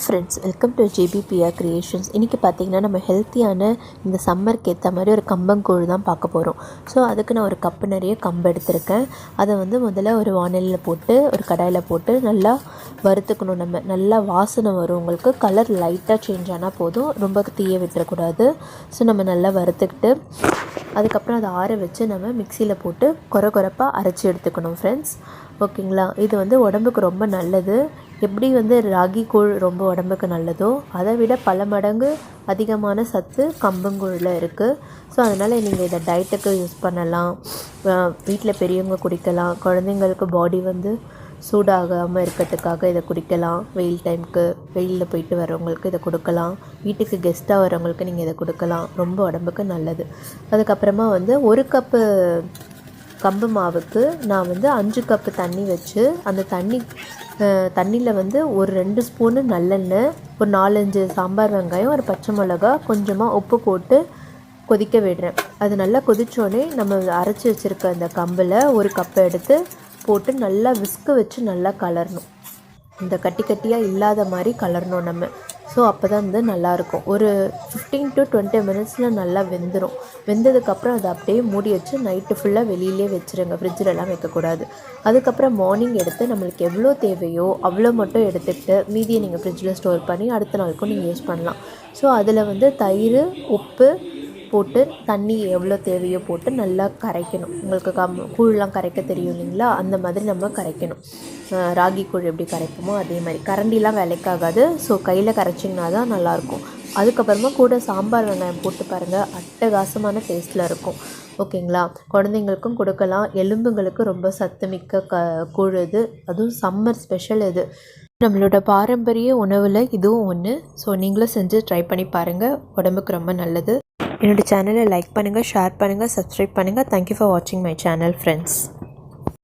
Friends, welcome to JBPR creations. இன்றைக்கி பார்த்திங்கன்னா நம்ம ஹெல்த்தியான இந்த சம்மருக்கு ஏற்ற மாதிரி ஒரு கம்பங்கூழ் தான் பார்க்க போகிறோம். ஸோ அதுக்கு நான் ஒரு கப்பு நிறைய கம்பு எடுத்திருக்கேன். அதை முதல்ல ஒரு வானலியில் போட்டு ஒரு கடாயில் போட்டு நல்லா வறுத்துக்கணும். நம்ம நல்லா வாசனை வரும். உங்களுக்கு கலர் லைட்டாக சேஞ்ச் ஆனால் போதும், ரொம்ப தீய விட்டுறக்கூடாது. ஸோ நம்ம நல்லா வறுத்துக்கிட்டு அதுக்கப்புறம் அதை ஆற வச்சு நம்ம மிக்சியில் போட்டு கொரப்பாக அரைச்சி எடுத்துக்கணும் ஃப்ரெண்ட்ஸ். ஓகேங்களா? இது உடம்புக்கு ரொம்ப நல்லது. எப்படி ராகி கூழ் ரொம்ப உடம்புக்கு நல்லதோ அதை விட பல மடங்கு அதிகமான சத்து கம்பங்கூழில் இருக்குது. ஸோ அதனால் நீங்கள் இதை டயட்டுக்கு யூஸ் பண்ணலாம். வீட்டில் பெரியவங்க குடிக்கலாம். குழந்தைங்களுக்கு பாடி சூடாகாமல் இருக்கிறதுக்காக இதை குடிக்கலாம். வெயில் டைமுக்கு வெயிலில் போயிட்டு வரவங்களுக்கு இதை கொடுக்கலாம். வீட்டுக்கு கெஸ்ட்டாக வரவங்களுக்கு நீங்கள் இதை கொடுக்கலாம். ரொம்ப உடம்புக்கு நல்லது. அதுக்கப்புறமா ஒரு கப்பு கம்பு மாவுக்கு நான் 5 கப்பு தண்ணி வச்சு அந்த தண்ணியில் ஒரு 2 ஸ்பூனு நல்லெண்ணெய், ஒரு 4-5 சாம்பார் வெங்காயம், ஒரு பச்சை மிளகா, கொஞ்சமாக உப்பு போட்டு கொதிக்க விடுறேன். அது நல்லா கொதித்தோடனே நம்ம அரைச்சி வச்சுருக்க அந்த கம்பில் ஒரு கப்பை எடுத்து போட்டு நல்லா விஸ்கு வச்சு நல்லா கலரணும். இந்த கட்டியாக இல்லாத மாதிரி கலரணும் நம்ம. ஸோ அப்போ தான் நல்லாயிருக்கும். ஒரு 15 to 20 மினிட்ஸில் நல்லா வெந்துடும். வெந்ததுக்கப்புறம் அதை அப்படியே மூடி வச்சு நைட்டு ஃபுல்லாக வெளியிலே வச்சுருங்க. ஃப்ரிட்ஜிலலாம் வைக்கக்கூடாது. அதுக்கப்புறம் மார்னிங் எடுத்து நம்மளுக்கு எவ்வளோ தேவையோ அவ்வளோ மட்டும் எடுத்துக்கிட்டு மீதியை நீங்கள் ஃப்ரிட்ஜில் ஸ்டோர் பண்ணி அடுத்த நாளுக்கும் நீங்கள் யூஸ் பண்ணலாம். ஸோ அதில் தயிர், உப்பு போட்டு தண்ணி எவ்வளோ தேவையோ போட்டு நல்லா கரைக்கணும். உங்களுக்கு கூழ்லாம் கரைக்க தெரியும் இல்லைங்களா? அந்த மாதிரி நம்ம கரைக்கணும். ராகி கூழ் எப்படி கரைப்போமோ அதே மாதிரி. கரண்டிலாம் வேலைக்காகாது. ஸோ கையில் கரைச்சிங்கன்னா தான் நல்லாயிருக்கும். அதுக்கப்புறமா கூட சாம்பார் வெங்காயம் போட்டு பாருங்கள், அட்டகாசமான டேஸ்ட்டில் இருக்கும். ஓகேங்களா? குழந்தைங்களுக்கும் கொடுக்கலாம். எலும்புங்களுக்கு ரொம்ப சத்துமிக்க கூழ் இது. அதுவும் சம்மர் ஸ்பெஷல் இது. நம்மளோட பாரம்பரிய உணவில் இதுவும் ஒன்று. ஸோ நீங்களும் செஞ்சு ட்ரை பண்ணி பாருங்கள். உடம்புக்கு ரொம்ப நல்லது. என்னோடய சேனலை லைக் பண்ணுங்கள், ஷேர் பண்ணுங்கள், சப்ஸ்கிரைப் பண்ணுங்கள். தேங்க்யூ ஃபார் வாட்சிங் மை சேனல் ஃப்ரெண்ட்ஸ்.